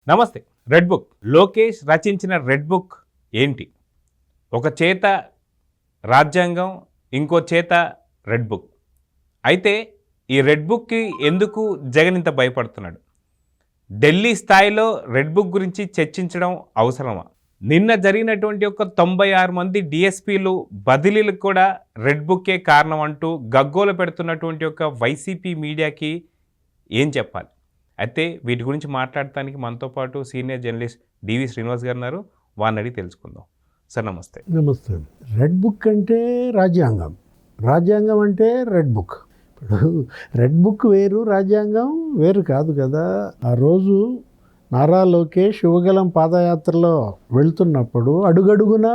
నమస్తే. Red book Lokesh రచించిన red book ఏంటి? ఒక చేత రాజ్యాంగం, ఇంకో చేత రెడ్ బుక్. అయితే ఈ రెడ్ బుక్కి ఎందుకు జగన్ ఇంత భయపడుతున్నాడు? ఢిల్లీ స్థాయిలో రెడ్ బుక్ గురించి చర్చించడం అవసరమా? నిన్న జరిగినటువంటి ఒక 96 మంది డిఎస్పీలు బదిలీలకు కూడా రెడ్ బుక్కే కారణం అంటూ గగ్గోలు పెడుతున్నటువంటి ఒక వైసీపీ మీడియాకి ఏం చెప్పాలి? అయితే వీటి గురించి మాట్లాడటానికి మనతో పాటు సీనియర్ జర్నలిస్ట్ డివి శ్రీనివాస్ గారు ఉన్నారు. వారిని అడిగి తెలుసుకుందాం. సార్ నమస్తే. నమస్తే. రెడ్ బుక్ అంటే రాజ్యాంగం, రాజ్యాంగం అంటే రెడ్ బుక్. ఇప్పుడు రెడ్ బుక్ వేరు, రాజ్యాంగం వేరు కాదు కదా. ఆ రోజు నారా లోకేష్ యువగలం పాదయాత్రలో వెళ్తున్నప్పుడు అడుగడుగున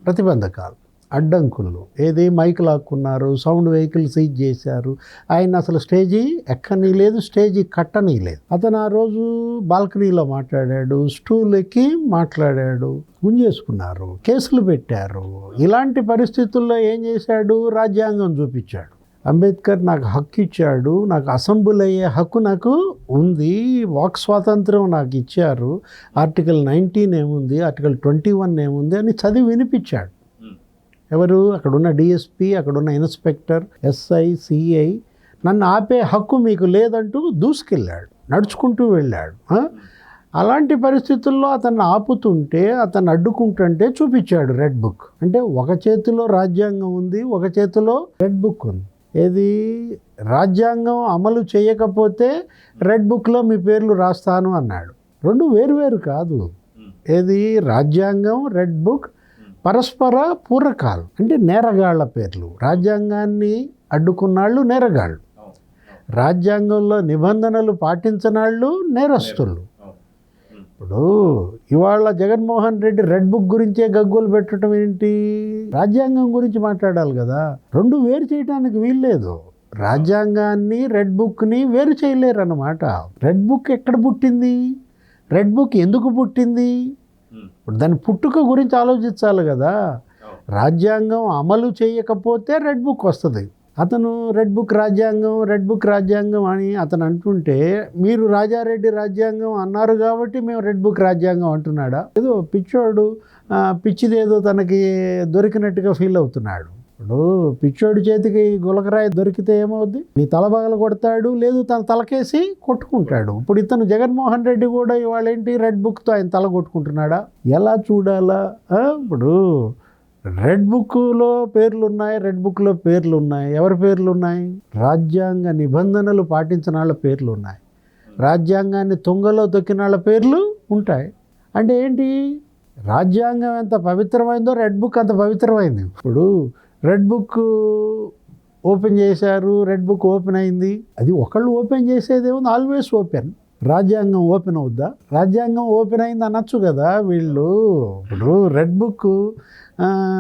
ప్రతిబంధకాలు, అడ్డంకులు, ఏది మైక్ లాక్కున్నారు, సౌండ్ వెహికల్ సీజ్ చేశారు. ఆయన అసలు స్టేజీ ఎక్కని లేదు, స్టేజీ కట్టని లేదు. అతను ఆ రోజు బాల్కనీలో మాట్లాడాడు, స్టూల్ ఎక్కి మాట్లాడాడు, గుంజేసుకున్నారు, కేసులు పెట్టారు. ఇలాంటి పరిస్థితుల్లో ఏం చేశాడు? రాజ్యాంగం చూపించాడు. అంబేద్కర్ నాకు హక్కు ఇచ్చాడు, నాకు అసెంబ్లీ అయ్యే హక్కు నాకు ఉంది, వాక్ స్వాతంత్రం నాకు ఇచ్చారు, ఆర్టికల్ 19 ఏముంది, ఆర్టికల్ 21 ఏముంది అని చదివి వినిపించాడు. ఎవరు? అక్కడున్న డిఎస్పీ, అక్కడున్న ఇన్స్పెక్టర్, ఎస్ఐ, సిఐ. నన్ను ఆపే హక్కు మీకు లేదంటూ దూసుకెళ్ళాడు, నడుచుకుంటూ వెళ్ళాడు. అలాంటి పరిస్థితుల్లో అతన్ని ఆపుతుంటే, అతన్ని అడ్డుకుంటుంటే చూపించాడు రెడ్ బుక్. అంటే ఒక చేతిలో రాజ్యాంగం ఉంది, ఒక చేతిలో రెడ్ బుక్ ఉంది. ఏది? రాజ్యాంగం అమలు చేయకపోతే రెడ్ బుక్లో మీ పేర్లు రాస్తాను అన్నాడు. రెండు వేరు కాదు. ఏది? రాజ్యాంగం, రెడ్ బుక్ పరస్పర పూరకాలు. అంటే నేరగాళ్ల పేర్లు. రాజ్యాంగాన్ని అడ్డుకున్నాళ్ళు నేరగాళ్ళు, రాజ్యాంగంలో నిబంధనలు పాటించనాళ్ళు నేరస్తులు. ఇప్పుడు ఇవాళ జగన్మోహన్ రెడ్డి రెడ్ బుక్ గురించే గగ్గోలు పెట్టడం ఏంటి? రాజ్యాంగం గురించి మాట్లాడాలి కదా. రెండు వేరు చేయడానికి వీల్లేదు. రాజ్యాంగాన్ని, రెడ్ బుక్ని వేరు చేయలేరు అన్నమాట. రెడ్ బుక్ ఎక్కడ పుట్టింది? రెడ్ బుక్ ఎందుకు పుట్టింది? ఇప్పుడు దాని పుట్టుక గురించి ఆలోచించాలి కదా. రాజ్యాంగం అమలు చేయకపోతే రెడ్ బుక్ వస్తుంది. అతను రెడ్ బుక్ రాజ్యాంగం, రెడ్ బుక్ రాజ్యాంగం అని అతను అంటుంటే, మీరు రాజారెడ్డి రాజ్యాంగం అన్నారు కాబట్టి మేము రెడ్ బుక్ రాజ్యాంగం అంటున్నాడా? ఏదో పిచ్చోడు పిచ్చిదేదో తనకి దొరికినట్టుగా ఫీల్ అవుతున్నాడు. ఇప్పుడు పిచ్చోడి చేతికి గులకరాయి దొరికితే ఏమవుద్ది? నీ తల పగల కొడతాడు, లేదు తన తలకేసి కొట్టుకుంటాడు. ఇప్పుడు ఇతను జగన్మోహన్ రెడ్డి కూడా ఇవాళ ఏంటి రెడ్ బుక్తో ఆయన తల కొట్టుకుంటున్నాడా? ఎలా చూడాలా? ఇప్పుడు రెడ్ బుక్లో పేర్లు ఉన్నాయి, రెడ్ బుక్లో పేర్లు ఉన్నాయి. ఎవరి పేర్లు ఉన్నాయి? రాజ్యాంగ నిబంధనలు పాటించిన వాళ్ళ పేర్లు ఉన్నాయి, రాజ్యాంగాన్ని తుంగలో తొక్కిన వాళ్ళ పేర్లు ఉంటాయి. అంటే ఏంటి? రాజ్యాంగం ఎంత పవిత్రమైందో రెడ్ బుక్ అంత పవిత్రమైంది. ఇప్పుడు రెడ్ బుక్ ఓపెన్ చేశారు, రెడ్ బుక్ ఓపెన్ అయింది. అది ఒకళ్ళు ఓపెన్ చేసేదేముంది? Always open. రాజ్యాంగం ఓపెన్ అవుద్దా? రాజ్యాంగం ఓపెన్ అయింది అనొచ్చు కదా వీళ్ళు. ఇప్పుడు రెడ్ బుక్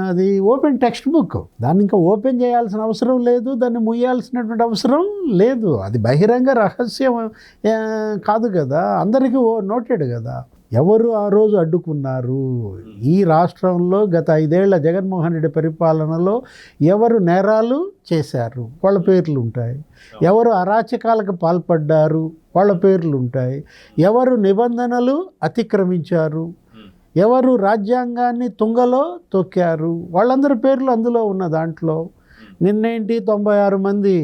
అది ఓపెన్ టెక్స్ట్ బుక్, దాన్ని ఇంకా ఓపెన్ చేయాల్సిన అవసరం లేదు, దాన్ని ముయ్యాల్సినటువంటి అవసరం లేదు. అది బహిరంగ రహస్యం కాదు కదా, అందరికీ నోటెడ్ కదా. ఎవరు ఆ రోజు అడ్డుకున్నారు? ఈ రాష్ట్రంలో గత 5 ఏళ్ల జగన్మోహన్ రెడ్డి పరిపాలనలో ఎవరు నేరాలు చేశారు వాళ్ళ పేర్లు ఉంటాయి, ఎవరు అరాచకాలకు పాల్పడ్డారు వాళ్ళ పేర్లు ఉంటాయి, ఎవరు నిబంధనలు అతిక్రమించారు, ఎవరు రాజ్యాంగాన్ని తుంగలో తొక్కారు వాళ్ళందరి పేర్లు అందులో ఉన్న దాంట్లో. నిన్నేంటి 96 మంది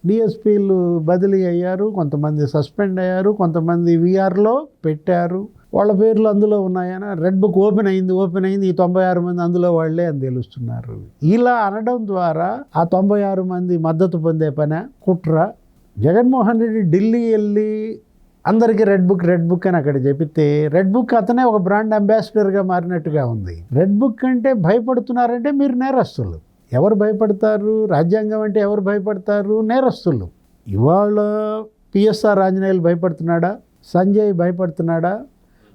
డిఎస్పీలు బదిలీ అయ్యారు, కొంతమంది సస్పెండ్ అయ్యారు, కొంతమంది విఆర్లో పెట్టారు, వాళ్ళ పేర్లు అందులో ఉన్నాయని. రెడ్ బుక్ ఓపెన్ అయింది ఈ 96 మంది అందులో వాళ్ళే అని తెలుస్తున్నారు. ఇలా అనడం ద్వారా ఆ 96 మంది మద్దతు పొందే పని కుట్ర. జగన్మోహన్ రెడ్డి ఢిల్లీ వెళ్ళి అందరికీ రెడ్ బుక్ అని అక్కడ చెబితే, రెడ్ బుక్ అతనే ఒక బ్రాండ్ అంబాసిడర్గా మారినట్టుగా ఉంది. రెడ్ బుక్ అంటే భయపడుతున్నారంటే మీరు నేరస్తులు. ఎవరు భయపడతారు? రాజ్యాంగం అంటే ఎవరు భయపడతారు? నేరస్తులు. ఇవాళ పిఎస్ఆర్ ఆంజనేయులు భయపడుతున్నాడా? సంజయ్ భయపడుతున్నాడా?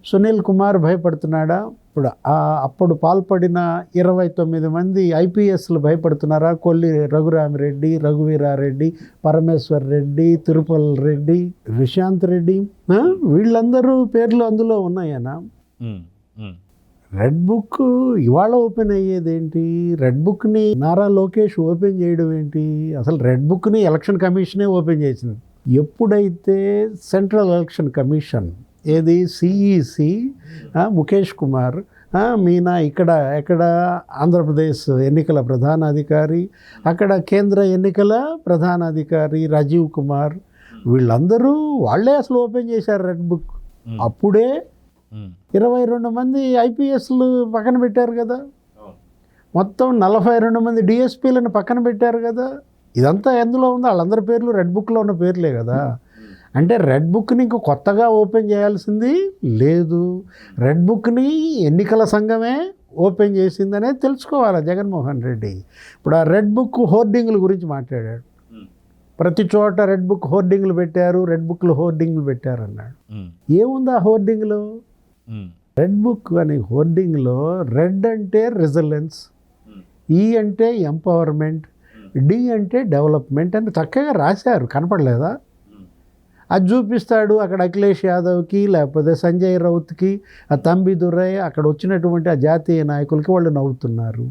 సునీల్ కుమార్ భయపడుతున్నాడా? ఇప్పుడు అప్పుడు పాల్పడిన 29 మంది ఐపీఎస్లు భయపడుతున్నారా? కొల్లి రఘురామిరెడ్డి, రఘువీరారెడ్డి, పరమేశ్వర్ రెడ్డి, తిరుపల్ రెడ్డి, రిశాంత్ రెడ్డి, వీళ్ళందరూ పేర్లు అందులో ఉన్నాయనా? రెడ్ బుక్ ఇవాళ ఓపెన్ అయ్యేదేంటి? రెడ్ బుక్ని నారా లోకేష్ ఓపెన్ చేయడం ఏంటి? అసలు రెడ్ బుక్ని ఎలక్షన్ కమిషనే ఓపెన్ చేసింది. ఎప్పుడైతే సెంట్రల్ ఎలక్షన్ కమిషన్ ఏది సిఈసి, ముఖేష్ కుమార్, మీనా ఎక్కడ ఆంధ్రప్రదేశ్ ఎన్నికల ప్రధానాధికారి, అక్కడ కేంద్ర ఎన్నికల ప్రధానాధికారి రాజీవ్ కుమార్, వీళ్ళందరూ వాళ్ళే అసలు ఓపెన్ చేశారు రెడ్ బుక్. అప్పుడే 22 మంది ఐపీఎస్లు పక్కన పెట్టారు కదా, మొత్తం 42 మంది డిఎస్పీలను పక్కన పెట్టారు కదా. ఇదంతా ఎందులో ఉందో వాళ్ళందరి పేర్లు రెడ్ బుక్లో ఉన్న పేర్లే కదా. అంటే రెడ్ బుక్ని ఇంక కొత్తగా ఓపెన్ చేయాల్సింది లేదు, రెడ్ బుక్ని ఎన్నికల సంఘమే ఓపెన్ చేసిందనే తెలుసుకోవాలి జగన్మోహన్ రెడ్డి. ఇప్పుడు ఆ రెడ్ బుక్ హోర్డింగ్ల గురించి మాట్లాడాడు. ప్రతి చోట రెడ్ బుక్ హోర్డింగ్లు పెట్టారు, రెడ్ బుక్లు హోర్డింగ్లు పెట్టారు అన్నాడు. ఏముంది ఆ హోర్డింగ్లో? రెడ్ బుక్ అనే హోర్డింగ్లో రెడ్ అంటే రెసిలెన్స్, ఈ అంటే ఎంపవర్మెంట్, డి అంటే డెవలప్మెంట్ అని చక్కగా రాశారు. కనపడలేదా? అది చూపిస్తాడు అక్కడ అఖిలేష్ యాదవ్కి, లేకపోతే సంజయ్ రౌత్కి, ఆ తంబి దురై, అక్కడ వచ్చినటువంటి ఆ జాతీయ నాయకులకి వాళ్ళు నవ్వుతున్నారు.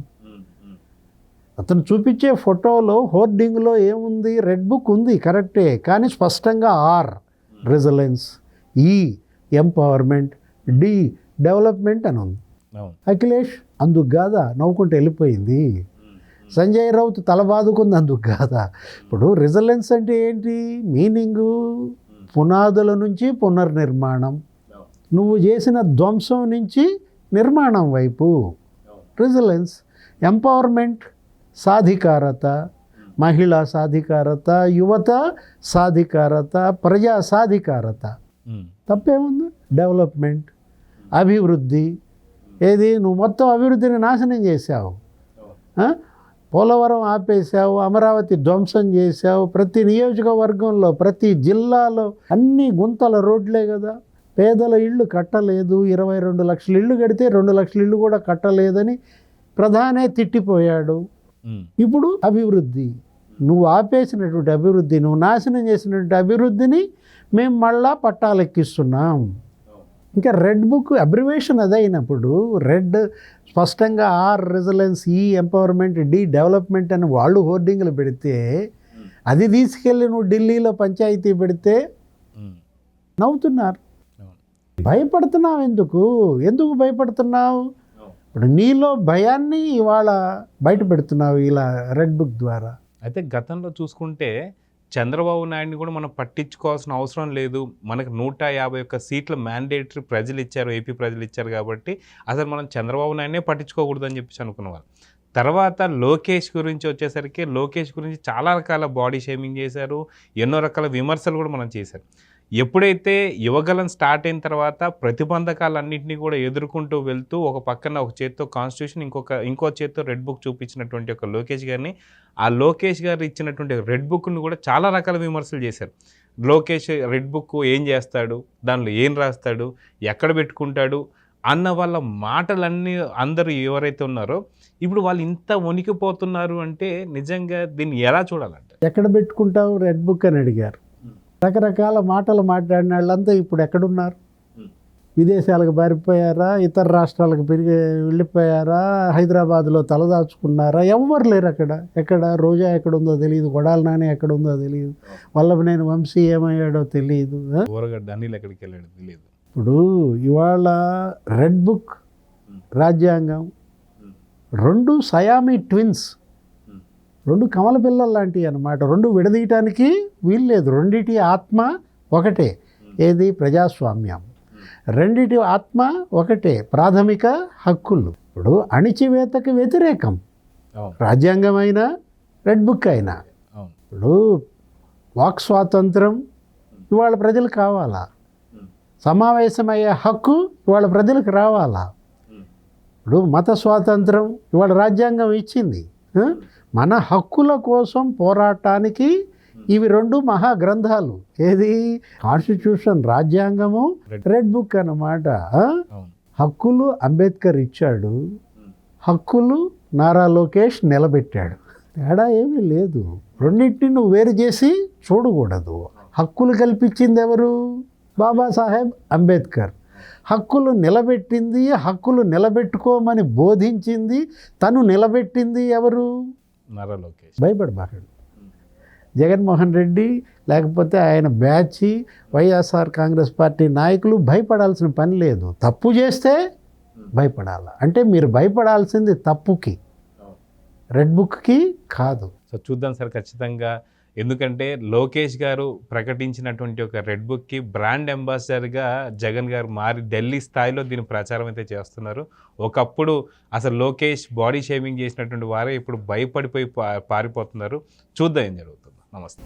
అతను చూపించే ఫోటోలో హోర్డింగ్లో ఏముంది? రెడ్ బుక్ ఉంది కరెక్టే, కానీ స్పష్టంగా ఆర్ రెసిలెన్స్, ఈ ఎంపవర్మెంట్, డి డెవలప్మెంట్ అని ఉంది. అఖిలేష్ అందుకు కాదా నవ్వుకుంటూ వెళ్ళిపోయింది, సంజయ్ రౌత్ తల బాదుకుంది అందుకు కాదా. ఇప్పుడు రెసిలెన్స్ అంటే ఏంటి మీనింగు? పునాదుల నుంచి పునర్నిర్మాణం, నువ్వు చేసిన ధ్వంసం నుంచి నిర్మాణం వైపు రెసిలెన్స్. ఎంపవర్మెంట్ సాధికారత, మహిళా సాధికారత, యువత సాధికారత, ప్రజా సాధికారత. తప్పేముంది? డెవలప్మెంట్ అభివృద్ధి. ఏది? నువ్వు మొత్తం అభివృద్ధిని నాశనం చేశావు, పోలవరం ఆపేశావు, అమరావతి ధ్వంసం చేశావు, ప్రతి నియోజకవర్గంలో ప్రతి జిల్లాలో అన్ని గుంతల రోడ్లే కదా. పేదల ఇళ్ళు కట్టలేదు, 22 లక్షల ఇళ్ళు కడితే 2 లక్షల ఇళ్ళు కూడా కట్టలేదని ప్రధానే తిట్టిపోయాడు. ఇప్పుడు అభివృద్ధి, నువ్వు ఆపేసినటువంటి అభివృద్ధి, నువ్వు నాశనం చేసినటువంటి అభివృద్ధిని మేము మళ్ళా పట్టాలెక్కిస్తున్నాం. ఇంకా రెడ్ బుక్ అబ్రివేషన్ అదైనప్పుడు రెడ్ స్పష్టంగా ఆర్ రెసిలెన్స్, ఈ ఎంపవర్మెంట్, డి డెవలప్మెంట్ అని వాళ్ళు హోర్డింగ్లు పెడితే, అది తీసుకెళ్ళి నువ్వు ఢిల్లీలో పంచాయతీ పెడితే నవ్వుతున్నారు. భయపడుతున్నావు ఎందుకు భయపడుతున్నావు? ఇప్పుడు నీలో భయాన్ని ఇవాళ బయట పెడుతున్నావు ఇలా రెడ్ బుక్ ద్వారా. అయితే గతంలో చూసుకుంటే చంద్రబాబు నాయుడిని కూడా మనం పట్టించుకోవాల్సిన అవసరం లేదు, మనకు 151 సీట్ల మ్యాండేటరీ ప్రజలు ఇచ్చారు, ఏపీ ప్రజలు ఇచ్చారు కాబట్టి అసలు మనం చంద్రబాబు నాయుడినే పట్టించుకోకూడదు అని చెప్పేసి అనుకునేవారు. తర్వాత లోకేష్ గురించి వచ్చేసరికి లోకేష్ గురించి చాలా రకాల బాడీ షేమింగ్ చేశారు, ఎన్నో రకాల విమర్శలు కూడా మనం చేశారు. ఎప్పుడైతే యువగలం స్టార్ట్ అయిన తర్వాత ప్రతిబంధకాలన్నింటినీ కూడా ఎదుర్కొంటూ వెళ్తూ ఒక పక్కన ఒక చేత్తో కాన్స్టిట్యూషన్, ఇంకో చేత్తో రెడ్ బుక్ చూపించినటువంటి ఒక లోకేష్ గారిని, ఆ లోకేష్ గారు ఇచ్చినటువంటి రెడ్ బుక్ను కూడా చాలా రకాల విమర్శలు చేశారు. లోకేష్ రెడ్ బుక్ ఏం చేస్తాడు, దానిలో ఏం రాస్తాడు, ఎక్కడ పెట్టుకుంటాడు అన్న వాళ్ళ మాటలన్నీ అందరూ ఎవరైతే ఉన్నారో ఇప్పుడు వాళ్ళు ఇంత వణికిపోతున్నారు అంటే నిజంగా దీన్ని ఎలా చూడాలంటే? ఎక్కడ పెట్టుకుంటావు రెడ్ బుక్ అని అడిగారు. రకరకాల మాటలు మాట్లాడిన వాళ్ళంతా ఇప్పుడు ఎక్కడున్నారు? విదేశాలకు పారిపోయారా, ఇతర రాష్ట్రాలకు వెళ్ళిపోయారా, హైదరాబాద్లో తలదాచుకున్నారా? ఎవ్వరు లేరు అక్కడ. ఎక్కడ రోజా ఎక్కడుందో తెలియదు, కొడాలి నాని ఎక్కడుందో తెలియదు, వల్లభనేని వంశీ ఏమయ్యాడో తెలియదు, అనిల్ ఎక్కడికి వెళ్ళాడో తెలియదు. ఇప్పుడు ఇవాళ రెడ్ బుక్, రాజ్యాంగం రెండు సయామీ ట్విన్స్, రెండు కమల పిల్లలు లాంటివి అన్నమాట. రెండు విడదీయటానికి వీల్లేదు. రెండిటి ఆత్మ ఒకటే. ఏది? ప్రజాస్వామ్యం. రెండిటి ఆత్మ ఒకటే, ప్రాథమిక హక్కులు. ఇప్పుడు అణిచివేతకి వ్యతిరేకం రాజ్యాంగం అయినా రెడ్ బుక్ అయినా. ఇప్పుడు వాక్ స్వాతంత్రం ఇవాళ ప్రజలకు కావాలా? సమావేశమయ్యే హక్కు ఇవాళ ప్రజలకు రావాలా? ఇప్పుడు మత స్వాతంత్రం ఇవాళ రాజ్యాంగం ఇచ్చింది. మన హక్కుల కోసం పోరాటానికి ఇవి రెండు మహాగ్రంథాలు. ఏది? కాన్స్టిట్యూషన్, రాజ్యాంగము, రెడ్ బుక్ అన్నమాట. హక్కులు అంబేద్కర్ ఇచ్చాడు, హక్కులు నారా లోకేష్ నిలబెట్టాడు. తేడా ఏమీ లేదు. రెండింటిని నువ్వు వేరు చేసి చూడకూడదు. హక్కులు కల్పించింది ఎవరు? బాబాసాహెబ్ అంబేద్కర్. హక్కులు నిలబెట్టింది, హక్కులు నిలబెట్టుకోమని బోధించింది, తను నిలబెట్టింది ఎవరు? నారా లోకేష్. భయపడబాకండి. జగన్మోహన్ రెడ్డి లేకపోతే ఆయన బ్యాచ్ వైఎస్ఆర్ కాంగ్రెస్ పార్టీ నాయకులు భయపడాల్సిన పని లేదు. తప్పు చేస్తే భయపడాలి. అంటే మీరు భయపడాల్సింది తప్పుకి, రెడ్ బుక్కి కాదు. సో చూద్దాం సార్ ఖచ్చితంగా. ఎందుకంటే లోకేష్ గారు ప్రకటించినటువంటి ఒక రెడ్ బుక్కి బ్రాండ్ అంబాసిడర్గా జగన్ గారు మారి ఢిల్లీ స్థాయిలో దీని ప్రచారం అయితే చేస్తున్నారు. ఒకప్పుడు అసలు లోకేష్ బాడీ షేమింగ్ చేసినటువంటి వారే ఇప్పుడు భయపడిపోయి పారిపోతున్నారు. చూద్దాం ఏం జరుగుతుందో. నమస్తే.